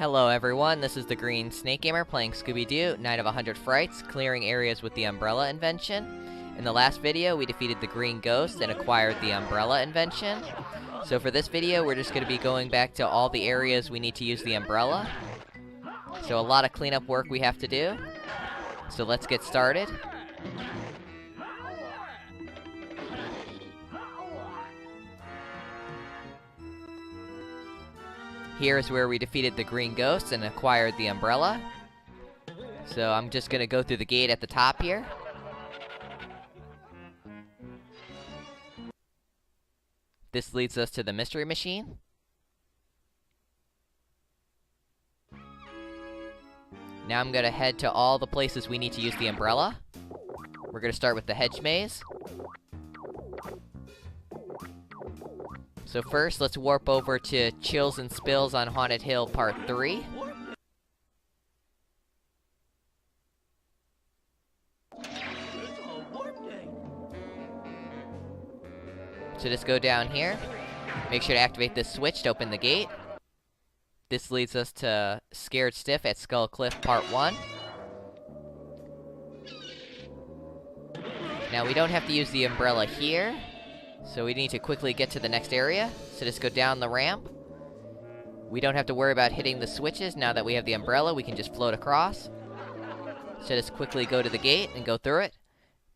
Hello everyone, this is the Green Snake Gamer playing Scooby-Doo, Night of 100 Frights, clearing areas with the umbrella invention. In the last video, we defeated the green ghost and acquired the umbrella invention. So for this video, we're just going to be going back to all the areas we need to use the umbrella. So a lot of cleanup work we have to do. So let's get started. Here's where we defeated the green ghost and acquired the umbrella. So I'm just gonna go through the gate at the top here. This leads us to the mystery machine. Now I'm gonna head to all the places we need to use the umbrella. We're gonna start with the hedge maze. So first, let's warp over to Chills and Spills on Haunted Hill Part 3. So just go down here. Make sure to activate this switch to open the gate. This leads us to Scared Stiff at Skull Cliff Part 1. Now we don't have to use the umbrella here. So we need to quickly get to the next area, so just go down the ramp. We don't have to worry about hitting the switches now that we have the umbrella, we can just float across. So just quickly go to the gate and go through it.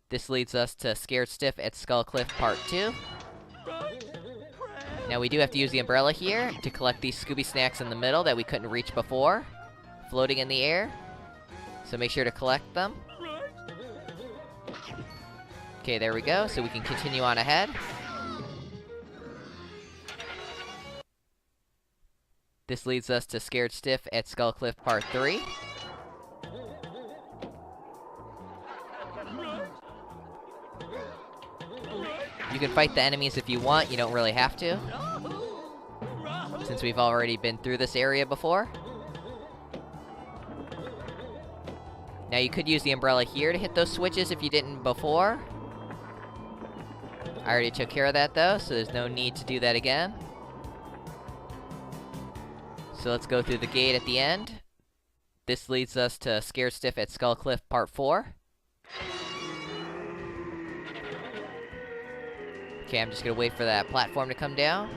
This leads us to Scared Stiff at Skull Cliff Part 2. Now we do have to use the umbrella here to collect these Scooby snacks in the middle that we couldn't reach before, floating in the air. So make sure to collect them. Okay, there we go, so we can continue on ahead. This leads us to Scared Stiff at Skull Cliff Part 3. You can fight the enemies if you want, you don't really have to, since we've already been through this area before. Now you could use the umbrella here to hit those switches if you didn't before. I already took care of that though, so there's no need to do that again. So let's go through the gate at the end. This leads us to Scared Stiff at Skull Cliff Part 4. Okay, I'm just gonna wait for that platform to come down.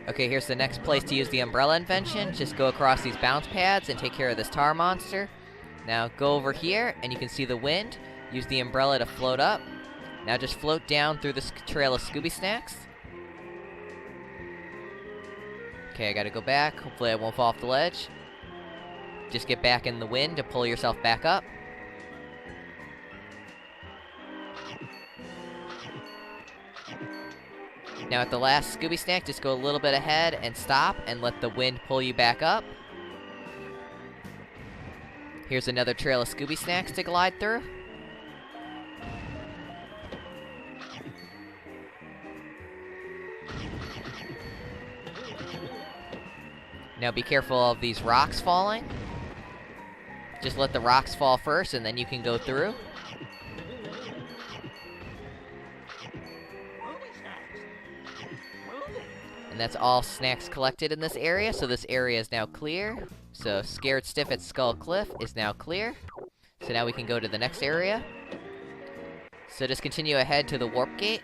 Okay, here's the next place to use the umbrella invention. Just go across these bounce pads and take care of this tar monster. Now go over here, and you can see the wind. Use the umbrella to float up. Now just float down through this trail of Scooby snacks. Okay, I gotta go back. Hopefully I won't fall off the ledge. Just get back in the wind to pull yourself back up. Now at the last Scooby snack, just go a little bit ahead and stop and let the wind pull you back up. Here's another trail of Scooby snacks to glide through. Now be careful of these rocks falling. Just let the rocks fall first and then you can go through. And that's all snacks collected in this area, so this area is now clear. So Scared Stiff at Skull Cliff is now clear. So now we can go to the next area. So just continue ahead to the warp gate.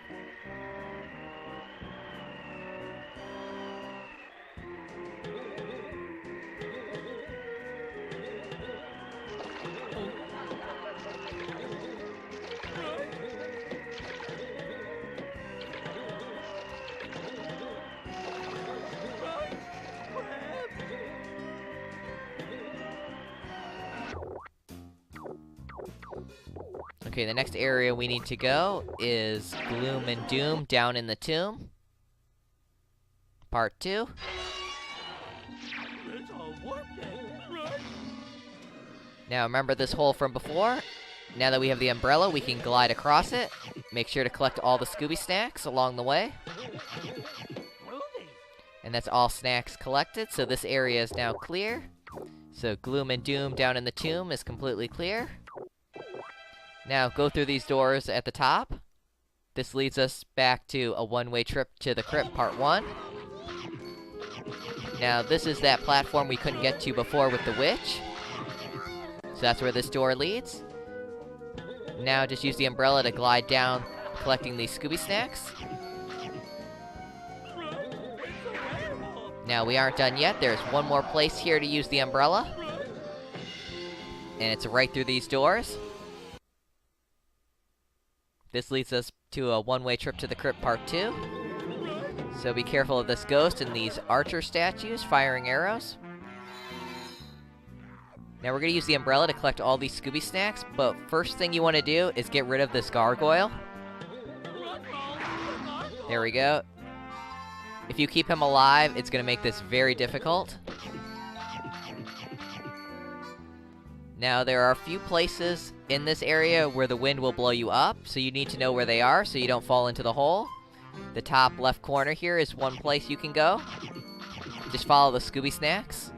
Okay, the next area we need to go is Gloom and Doom down in the tomb. Part 2. Now remember this hole from before? Now that we have the umbrella, we can glide across it. Make sure to collect all the Scooby snacks along the way. And that's all snacks collected, so this area is now clear. So Gloom and Doom down in the tomb is completely clear. Now go through these doors at the top. This leads us back to a one-way trip to the Crypt Part 1. Now this is that platform we couldn't get to before with the witch. So that's where this door leads. Now just use the umbrella to glide down, collecting these Scooby snacks. Now we aren't done yet. There's one more place here to use the umbrella. And it's right through these doors. This leads us to a one-way trip to the Crypt Part 2. So be careful of this ghost and these archer statues firing arrows. Now we're going to use the umbrella to collect all these Scooby snacks, but first thing you want to do is get rid of this gargoyle. There we go. If you keep him alive, it's going to make this very difficult. Now there are a few places in this area where the wind will blow you up, so you need to know where they are so you don't fall into the hole. The top left corner here is one place you can go. Just follow the Scooby snacks.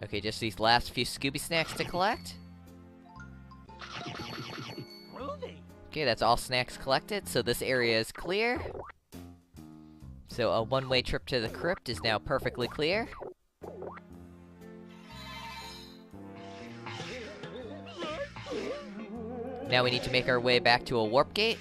Okay, just these last few Scooby snacks to collect. Okay, that's all snacks collected, so this area is clear. So a one-way trip to the crypt is now perfectly clear. Now we need to make our way back to a warp gate.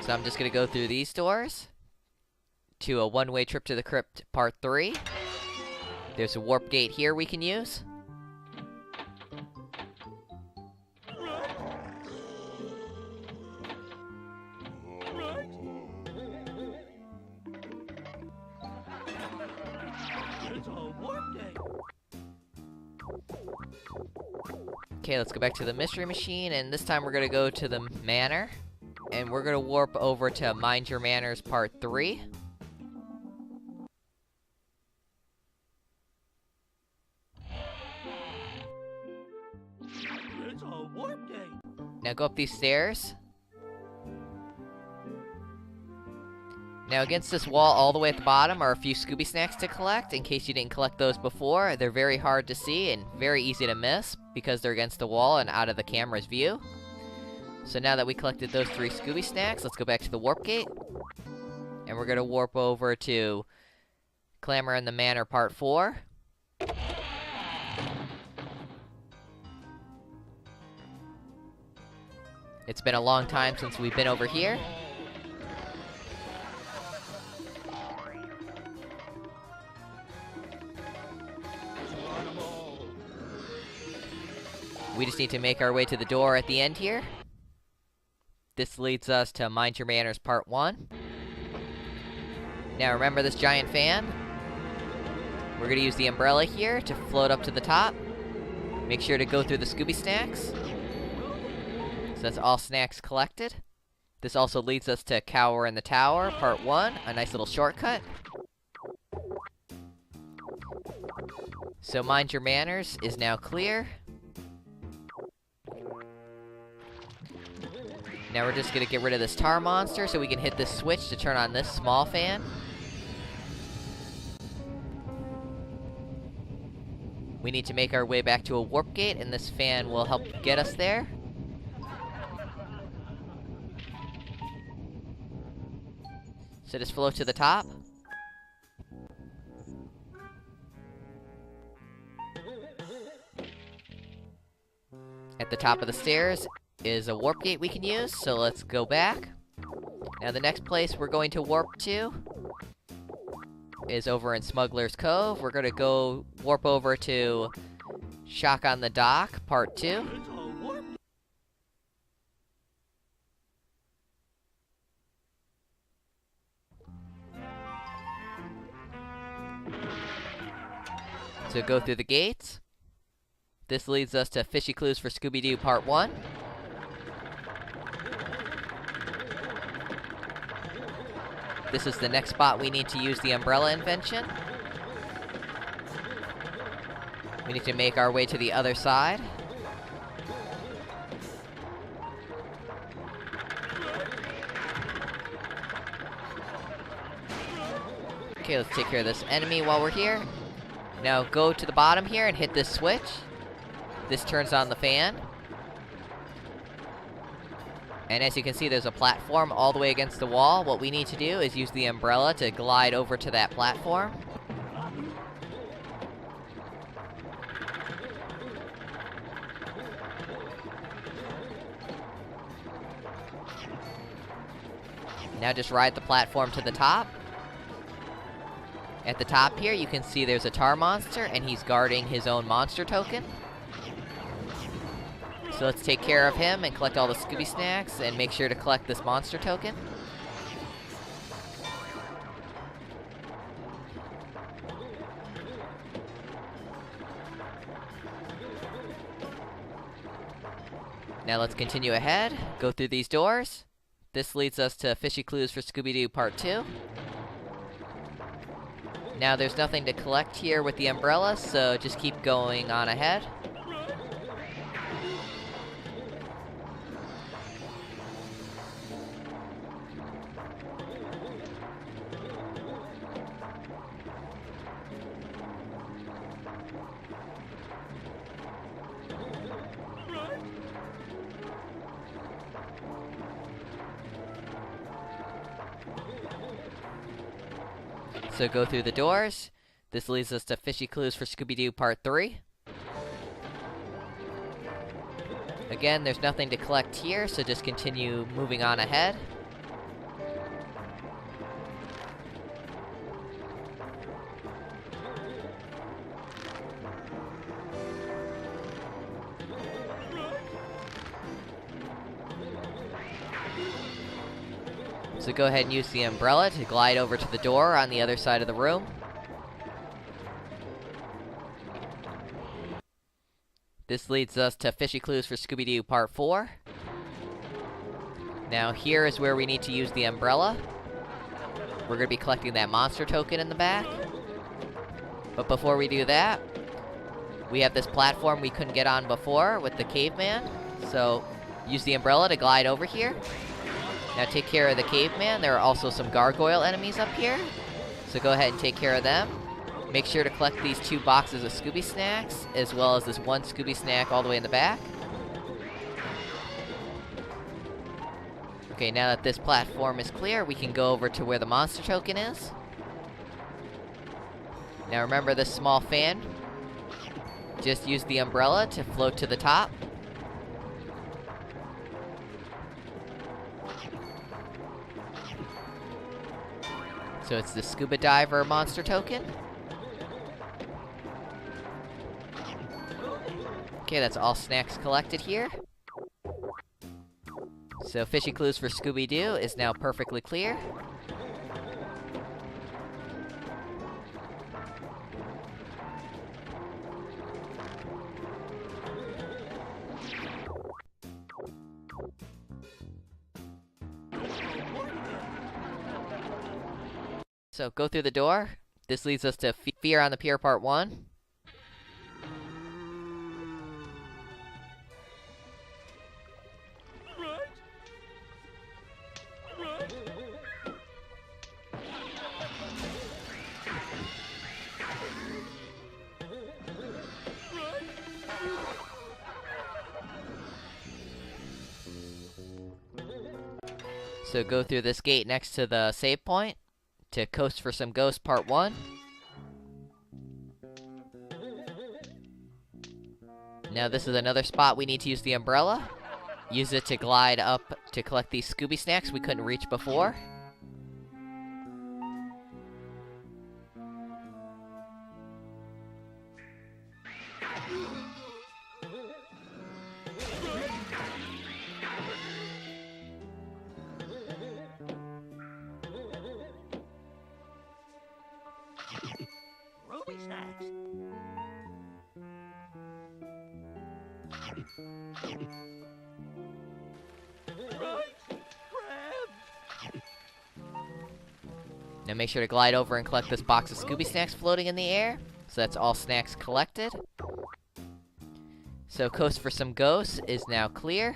So I'm just gonna go through these doors to a one-way trip to the crypt part 3. There's a warp gate here we can use. Okay, let's go back to the mystery machine, and this time we're gonna go to the Manor. And we're gonna warp over to Mind Your Manners Part 3. It's a warp gate. Now go up these stairs. Now against this wall all the way at the bottom are a few Scooby snacks to collect. In case you didn't collect those before, they're very hard to see and very easy to miss because they're against the wall and out of the camera's view. So now that we collected those 3 Scooby snacks, let's go back to the warp gate. And we're gonna warp over to Clamor in the Manor Part 4. It's been a long time since we've been over here. We just need to make our way to the door at the end here. This leads us to Mind Your Manners Part 1. Now remember this giant fan? We're gonna use the umbrella here to float up to the top. Make sure to go through the Scooby snacks. So that's all snacks collected. This also leads us to Cower in the Tower Part 1, a nice little shortcut. So Mind Your Manners is now clear. Now we're just gonna get rid of this tar monster so we can hit this switch to turn on this small fan. We need to make our way back to a warp gate, and this fan will help get us there. So just float to the top. At the top of the stairs is a warp gate we can use, so let's go back. Now the next place we're going to warp to is over in Smuggler's Cove. We're gonna go warp over to Shock on the Dock, Part 2. So go through the gates. This leads us to Fishy Clues for Scooby-Doo Part 1. This is the next spot we need to use the umbrella invention. We need to make our way to the other side. Okay, let's take care of this enemy while we're here. Now go to the bottom here and hit this switch. This turns on the fan. And as you can see, there's a platform all the way against the wall. What we need to do is use the umbrella to glide over to that platform. Now just ride the platform to the top. At the top here, you can see there's a tar monster, and he's guarding his own monster token. So let's take care of him and collect all the Scooby snacks, and make sure to collect this monster token. Now let's continue ahead, go through these doors. This leads us to Fishy Clues for Scooby-Doo Part 2. Now there's nothing to collect here with the umbrella, so just keep going on ahead. So go through the doors. This leads us to Fishy Clues for Scooby-Doo Part 3. Again, there's nothing to collect here, so just continue moving on ahead. So go ahead and use the umbrella to glide over to the door on the other side of the room. This leads us to Fishy Clues for Scooby-Doo Part 4. Now here is where we need to use the umbrella. We're going to be collecting that monster token in the back. But before we do that, we have this platform we couldn't get on before with the caveman. So use the umbrella to glide over here. Now take care of the caveman. There are also some gargoyle enemies up here, so go ahead and take care of them. Make sure to collect these 2 boxes of Scooby snacks, as well as this 1 Scooby snack all the way in the back. Okay, now that this platform is clear, we can go over to where the monster token is. Now remember this small fan. Just use the umbrella to float to the top. So it's the scuba diver monster token. Okay, that's all snacks collected here. So Fishy Clues for Scooby-Doo is now perfectly clear. So go through the door. This leads us to Fear on the Pier Part 1. So go through this gate next to the save point to Coast for Some Ghosts Part 1. Now this is another spot we need to use the umbrella. Use it to glide up to collect these Scooby snacks we couldn't reach before. Ruby snacks. Now make sure to glide over and collect this box of Scooby snacks floating in the air. So that's all snacks collected. So Coast for Some Ghosts is now clear.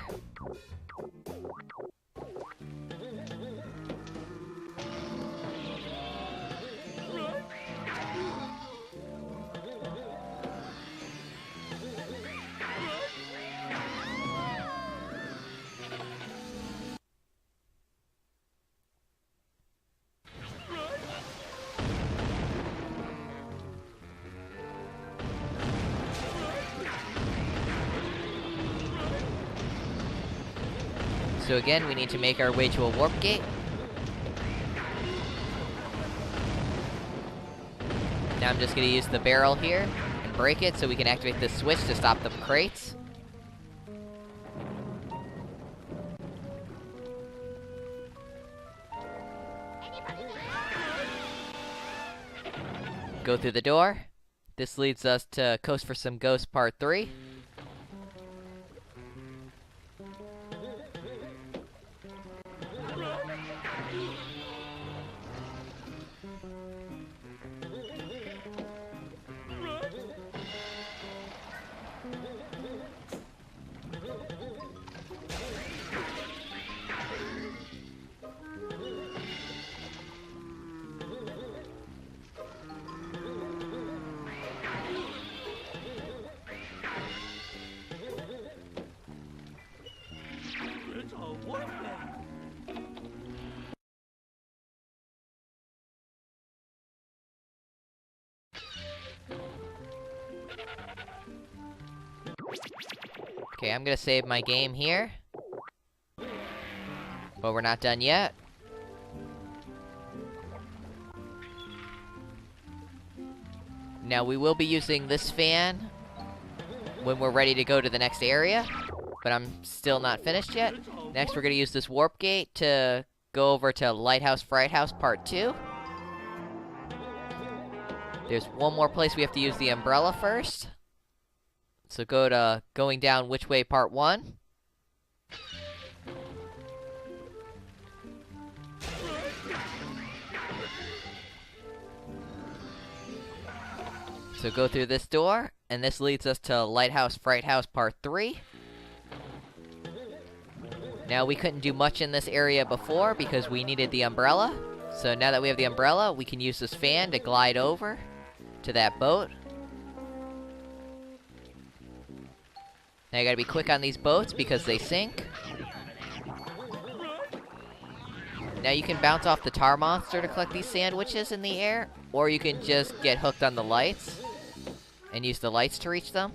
So again, we need to make our way to a warp gate. Now I'm just going to use the barrel here and break it so we can activate this switch to stop the crates. Go through the door. This leads us to Coast for Some Ghosts Part 3. It's a warp gate. Okay, I'm gonna save my game here. But we're not done yet. Now we will be using this fan when we're ready to go to the next area, but I'm still not finished yet. Next we're gonna use this warp gate to go over to Lighthouse Fright Part 2. There's one more place we have to use the umbrella first. So go to Going Down Which Way Part 1. So go through this door, and this leads us to Lighthouse Fright Part 3. Now we couldn't do much in this area before because we needed the umbrella. So now that we have the umbrella, we can use this fan to glide over to that boat. Now you gotta be quick on these boats because they sink. Now you can bounce off the tar monster to collect these sandwiches in the air, or you can just get hooked on the lights and use the lights to reach them.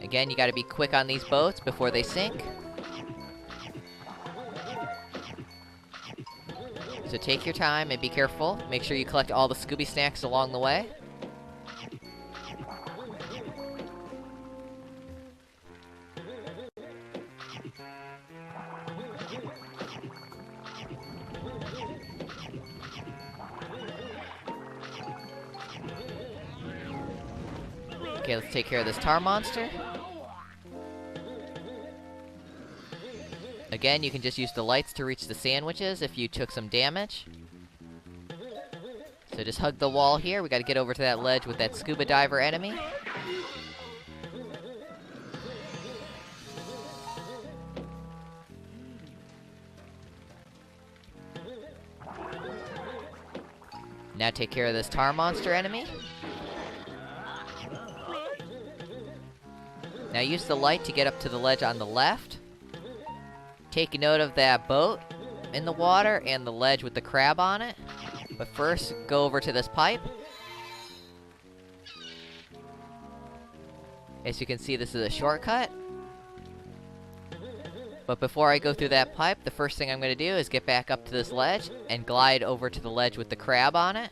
Again, you gotta be quick on these boats before they sink. So take your time and be careful. Make sure you collect all the Scooby snacks along the way. Okay, let's take care of this tar monster. Again, you can just use the lights to reach the sandwiches if you took some damage. So just hug the wall here. We gotta get over to that ledge with that scuba diver enemy. Now take care of this tar monster enemy. Now use the light to get up to the ledge on the left. Take note of that boat in the water and the ledge with the crab on it. But first, go over to this pipe. As you can see, this is a shortcut. But before I go through that pipe, the first thing I'm going to do is get back up to this ledge and glide over to the ledge with the crab on it.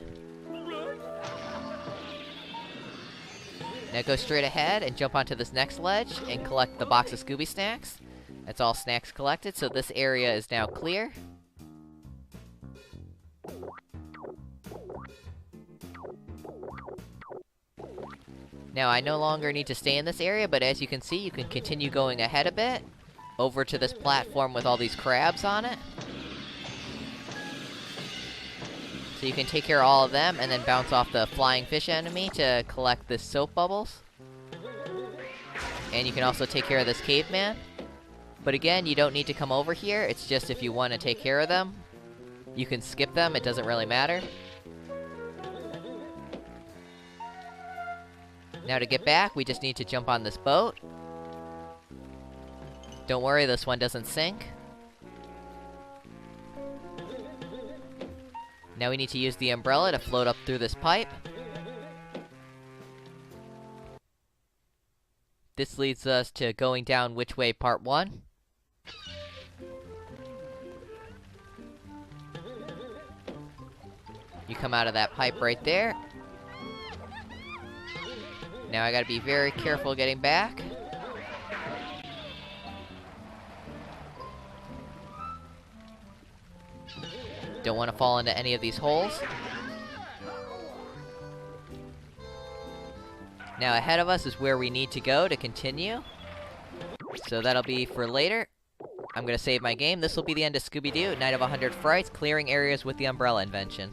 Now go straight ahead and jump onto this next ledge and collect the box of Scooby snacks. That's all snacks collected, so this area is now clear. Now I no longer need to stay in this area, but as you can see, you can continue going ahead a bit, over to this platform with all these crabs on it. So you can take care of all of them, and then bounce off the flying fish enemy to collect the soap bubbles. And you can also take care of this caveman. But again, you don't need to come over here, it's just if you want to take care of them. You can skip them, it doesn't really matter. Now to get back, we just need to jump on this boat. Don't worry, this one doesn't sink. Now we need to use the umbrella to float up through this pipe. This leads us to going down Which Way Part 1. You come out of that pipe right there. Now I gotta be very careful getting back. Don't want to fall into any of these holes. Now ahead of us is where we need to go to continue. So that'll be for later. I'm gonna save my game. This will be the end of Scooby-Doo, Night of 100 Frights, clearing areas with the umbrella invention.